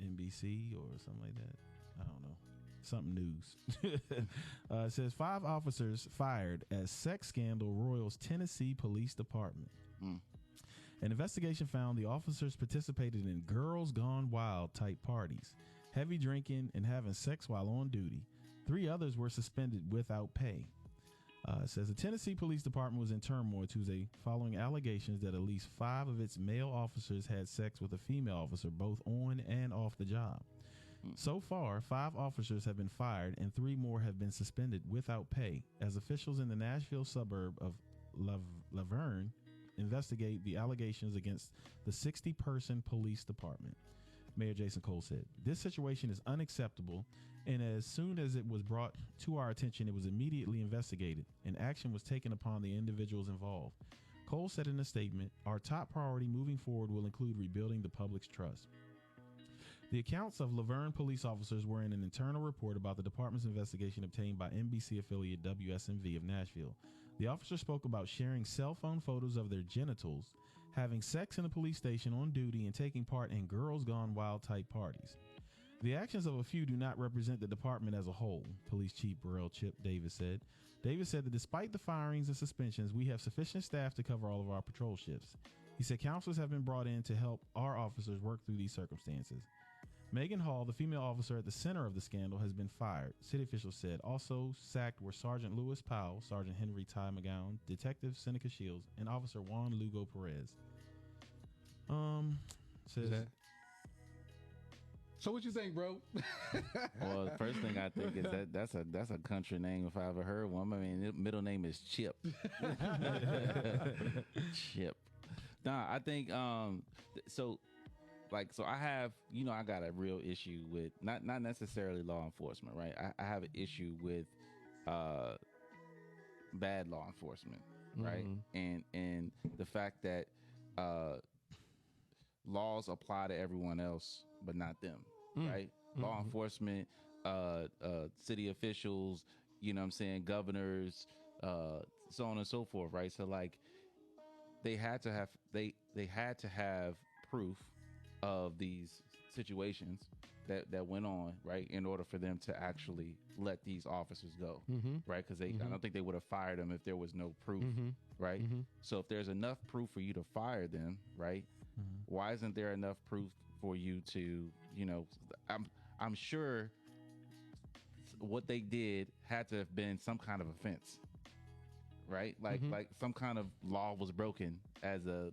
like NBC or something like that. I don't know. Something news. It says 5 officers fired as sex scandal roils Tennessee Police Department. An investigation found the officers participated in girls gone wild type parties, heavy drinking, and having sex while on duty. 3 others were suspended without pay. It says the Tennessee Police Department was in turmoil Tuesday following allegations that at least 5 of its male officers had sex with a female officer both on and off the job. So far, 5 officers have been fired and 3 more have been suspended without pay as officials in the Nashville suburb of Laverne investigate the allegations against the 60-person police department. Mayor Jason Cole said, "This situation is unacceptable, and as soon as it was brought to our attention, it was immediately investigated, and action was taken upon the individuals involved." Cole said in a statement, "Our top priority moving forward will include rebuilding the public's trust." The accounts of Laverne police officers were in an internal report about the department's investigation obtained by NBC affiliate WSMV of Nashville. The officers spoke about sharing cell phone photos of their genitals, having sex in the police station on duty, and taking part in girls gone wild type parties. The actions of a few do not represent the department as a whole, Police Chief Burrell Chip Davis said. Davis said that despite the firings and suspensions, we have sufficient staff to cover all of our patrol shifts. He said counselors have been brought in to help our officers work through these circumstances. Megan Hall, the female officer at the center of the scandal, has been fired, city officials said. Also sacked were Sergeant Lewis Powell, Sergeant Henry Ty McGowan, Detective Seneca Shields, and Officer Juan Lugo Perez. Says, so what you think, bro? Well, the first thing I think is that's a country name if I ever heard one. I mean, the middle name is Chip. Chip. Nah, I think so I have, I got a real issue with not necessarily law enforcement, right? I have an issue with bad law enforcement, right? And the fact that laws apply to everyone else but not them, right? Law enforcement, city officials, governors, so on and so forth, right? So like they had to have proof of these situations that went on, right, in order for them to actually let these officers go, right? Because I don't think they would have fired them if there was no proof, right? So if there's enough proof for you to fire them, right, why isn't there enough proof for you to, I'm sure what they did had to have been some kind of offense, right? Like some kind of law was broken as a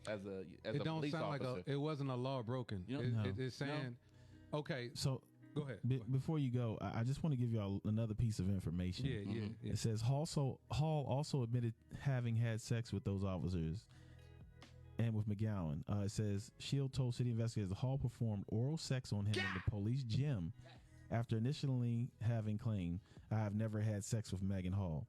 it don't police sound officer. like it wasn't a law broken. It's saying, okay. So go ahead. Before you go, I just want to give y'all another piece of information. Yeah. It says Hall also admitted having had sex with those officers and with McGowan. It says Shield told city investigators Hall performed oral sex on him in the police gym after initially having claimed, "I have never had sex with Megan Hall."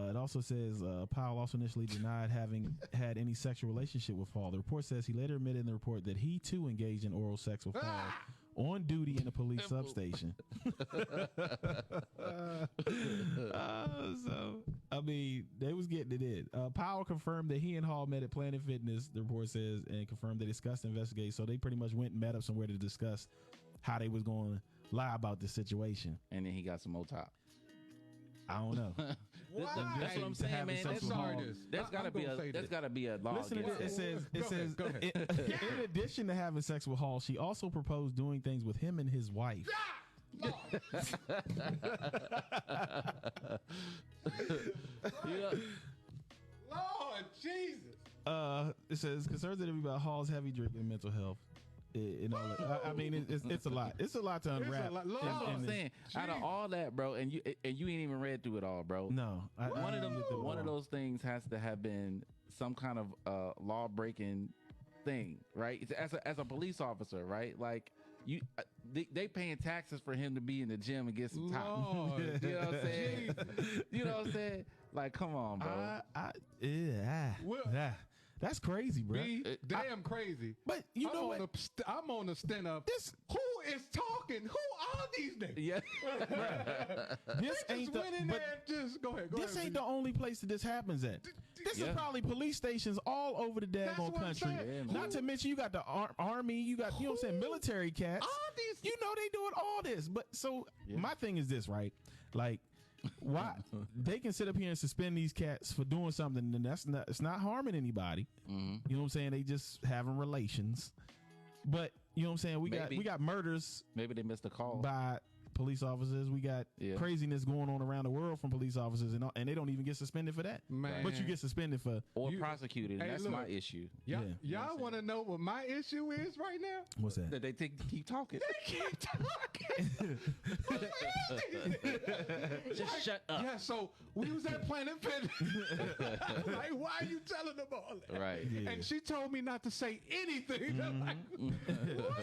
It also says Powell also initially denied having had any sexual relationship with Hall. The report says he later admitted in the report that he too engaged in oral sex with Hall on duty in a police substation. So, I mean, they was getting it in. Powell confirmed that he and Hall met at Planet Fitness, the report says, and confirmed they discussed and investigated. So they pretty much went and met up somewhere to discuss how they was going to lie about this situation. And then he got some more top. I don't know. That's what I'm saying, man. There's got to be a law. Listen to this. It says go ahead. In addition to having sex with Hall, she also proposed doing things with him and his wife. Lord Jesus. It says concerns that about Hall's heavy drinking and mental health. I mean, it's a lot. It's a lot to unwrap. That's what I'm saying. Out of all that, bro, and you ain't even read through it all, bro. No, one of those things has to have been some kind of law breaking thing, right? As a police officer, right? Like they paying taxes for him to be in the gym and get some top. You know what I'm saying? You know what I'm saying? Like, come on, bro. That's crazy, bro. Damn crazy. But I'm on the stand up. Who is talking? Who are these niggas? Yeah. This ain't the, went in there and just go ahead. This ain't the only place that this happens at. This is probably police stations all over the daggone country. Not to mention you got the army, you got, you know what I'm saying, military cats. All these, you know, they doing all this. But so my thing is this, right? Like, why they can sit up here and suspend these cats for doing something, and it's not harming anybody. You know what I'm saying? They just having relations. But you know what I'm saying? We got murders. Maybe they missed a call by police officers. We got craziness going on around the world from police officers, and they don't even get suspended for that. Man. But you get suspended for prosecuted. And that's my issue. Y'all want to know what my issue is right now? What's that? That they keep talking. They keep talking. Just shut up. Yeah. So we was at Planet Fitness. Like, why are you telling them all that? Right. Yeah. And she told me not to say anything. Like, what?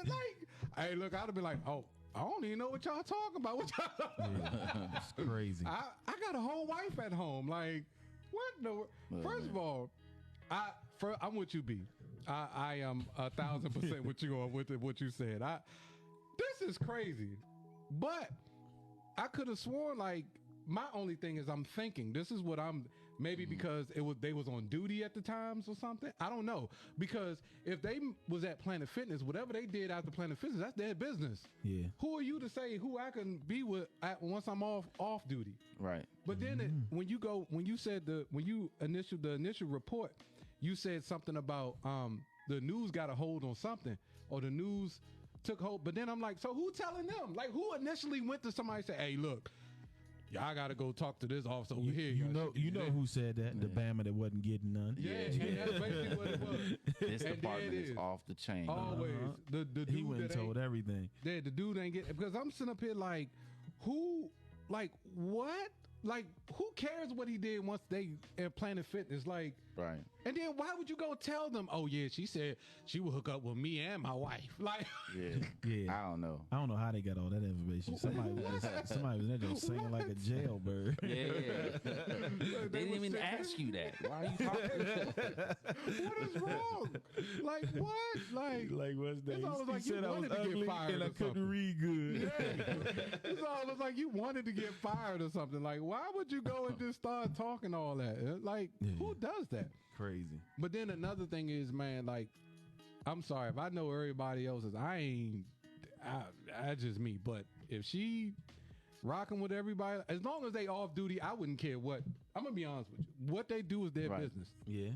Like, hey, look, I'd have been like, oh, I don't even know what y'all talking about. What y'all It's crazy. I got a whole wife at home. Like, what the? First of all, I'm with you, B. I am 1,000% with you on what you said. This is crazy, but I could have sworn, like, my only thing is I'm thinking this is what I'm maybe because they was on duty at the times or something. I don't know, because if they was at Planet Fitness, whatever they did after Planet Fitness, that's their business. Yeah. Who are you to say who I can be with once I'm off duty? Right. But then when you initial the initial report, you said something about the news got a hold on something, or the news took hold. But then I'm like, so who telling them? Like, who initially went to somebody and said, hey, look, y'all got to go talk to this officer over here. You know who said that? The Bama that wasn't getting none. Yeah, and that's basically what it was. This department is off the chain. Always. The dude he went and told everything. The dude ain't get, because I'm sitting up here like, who, like, what? Like, who cares what he did once they at Planet Fitness? Like, right. And then why would you go tell them, oh, yeah, she said she would hook up with me and my wife? Like, yeah. I don't know. I don't know how they got all that information. Somebody was there just singing like a jailbird. Yeah. They didn't even ask you that. Why are you talking? What is wrong? Like, what? Like what's that? He said I was ugly and I couldn't read good. Yeah. It's almost like you wanted to get fired or something. Like, why would you go and just start talking all that? Like, who does that? Crazy. But then another thing is, man, like, I'm sorry if I know everybody else is, I just me. But if she rocking with everybody, as long as they off duty, I wouldn't care what. I'm gonna be honest with you. What they do is their business. Yeah,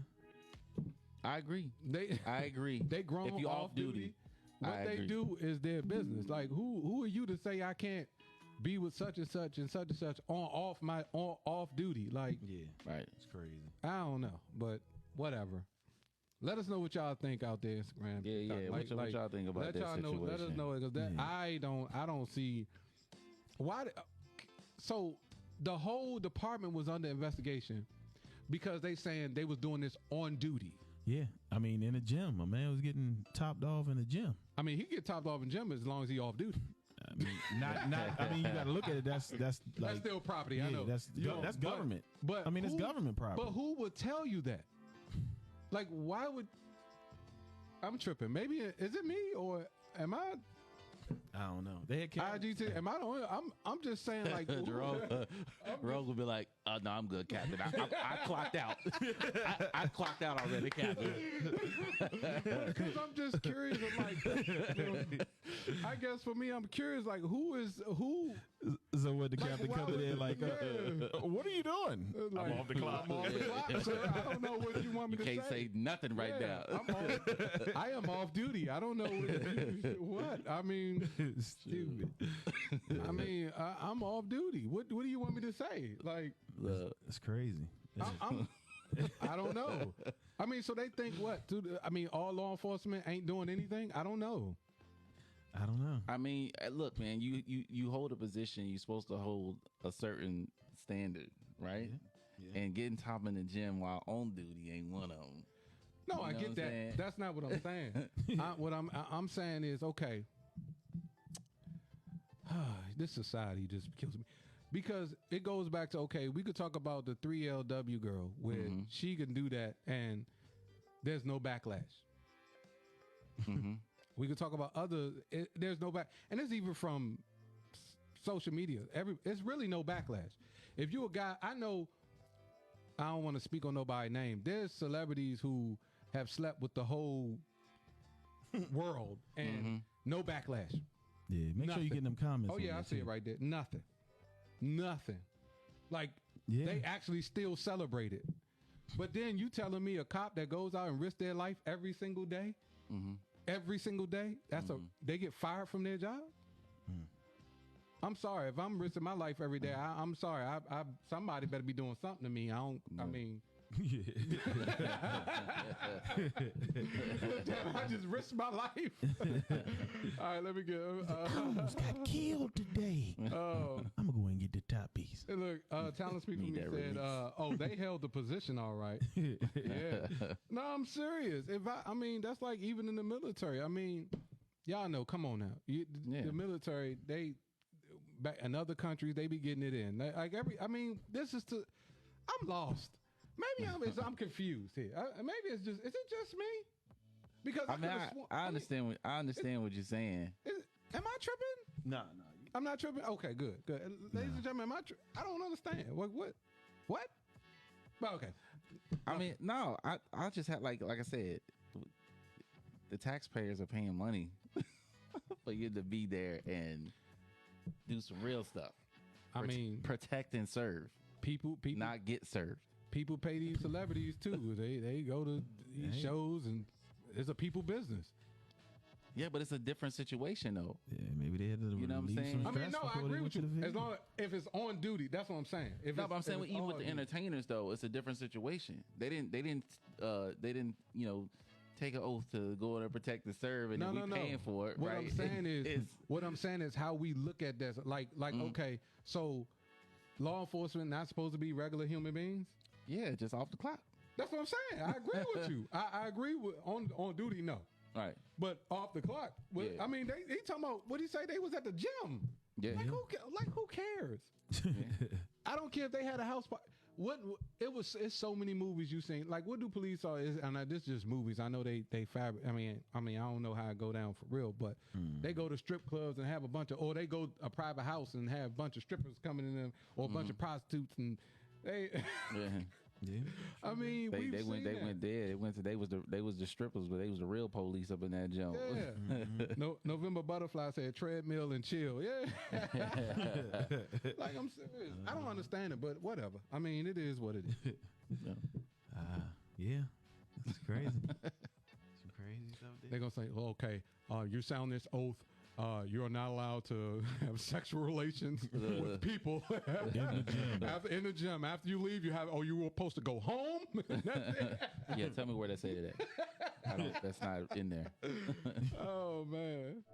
I agree. I agree. They grown if you off duty. What they do is their business. Like, who are you to say I can't be with such and such and such and such on off duty? Like, right. It's crazy. I don't know, but whatever. Let us know what y'all think out there, Instagram. Yeah. What y'all think about that situation? Let us know, because I don't see why. So the whole department was under investigation because they saying they was doing this on duty. Yeah, I mean, in a gym, a man was getting topped off in a gym. I mean, he get topped off in the gym as long as he off duty. I mean, not. I mean, you got to look at it. That's like, still property. I know. That's government. But I mean, it's government property. But who would tell you that? Like, why would? I'm tripping. Maybe is it me, or am I? I don't know. They had IGT. Am I the only? I'm just saying, like, Rogue will be like, no, I'm good, Captain. I clocked out. I clocked out already, Captain. Because I'm just curious. I'm like, I guess for me, I'm curious. Like, who? So what the captain come in there like, what are you doing? Like, I'm off the clock. I'm off the clock, sir. I don't know what you want me to say. You can't say nothing right now. I am off duty. I don't know what. I mean, stupid. I mean, I'm off duty. What do you want me to say? Like, it's crazy. I don't know. I mean, so they think what? All law enforcement ain't doing anything? I don't know. I mean, look, man, you hold a position, you're supposed to hold a certain standard, right? Yeah. And getting top in the gym while on duty ain't one of them. No, I get that. Saying? That's not what I'm saying. What I'm saying is, okay, this society just kills me. Because it goes back to, okay, we could talk about the 3LW girl where she can do that and there's no backlash. We could talk about other. There's no back, and it's even from social media. It's really no backlash. If you a guy, I know. I don't want to speak on nobody's name. There's celebrities who have slept with the whole world and no backlash. Yeah, make sure you get them comments. Oh yeah, I see it right there. Nothing. Like they actually still celebrate it. But then you telling me a cop that goes out and risks their life every single day, they get fired from their job? I'm sorry. If I'm risking my life every day, I'm sorry. Somebody better be doing something to me. I mean... I just risked my life. All right, let me get. Almost got killed today. I'm gonna go and get the top piece. Hey, look, Talent Speak For Me said, they held the position all right. Yeah. No, I'm serious. I mean, that's like even in the military. I mean, y'all know. Come on now. The military, back in other countries, they be getting it in. This is I'm lost. Maybe I'm confused here. Maybe is it just me? Because I understand what you're saying. Am I tripping? No. I'm not tripping. Okay, good. Ladies and gentlemen, I don't understand. What? Well, okay. I mean, no. I just had like I said, the taxpayers are paying money for you to be there and do some real stuff. I mean, protect and serve. People not get served. People pay these celebrities too. They go to these shows and it's a people business. Yeah, but it's a different situation though. Yeah, maybe they had to. You know what I'm saying? I mean, no, I agree with you. As long if it's on duty, that's what I'm saying. But I'm saying even with the entertainers though, it's a different situation. They didn't take an oath to go and protect and serve, and we paying for it. What right? I'm saying is how we look at this. Like okay, so law enforcement not supposed to be regular human beings. Yeah, just off the clock. That's what I'm saying. I agree with you. I agree with on duty, no. Right. But off the clock. I mean, they talking about, what did he say? They was at the gym. Yeah. Who cares? I don't care if they had a house party. It's so many movies you seen. Like, what do police are? And this is just movies. I know they fabric. I mean, I don't know how it go down for real, but they go to strip clubs and have or they go a private house and have a bunch of strippers coming in them, or a bunch of prostitutes, and they. Yeah. I mean, they went there. They was the strippers, but they was the real police up in that joint. Yeah. November Butterfly said treadmill and chill. Yeah. Like, I'm serious. I don't understand it, but whatever. I mean, it is what it is. Yeah. That's crazy. Some crazy stuff there. They're gonna say, okay, you sound this oath. You're not allowed to have sexual relations with people in the gym. After you leave, you were supposed to go home. Yeah, tell me where they say that. That's not in there. Oh man.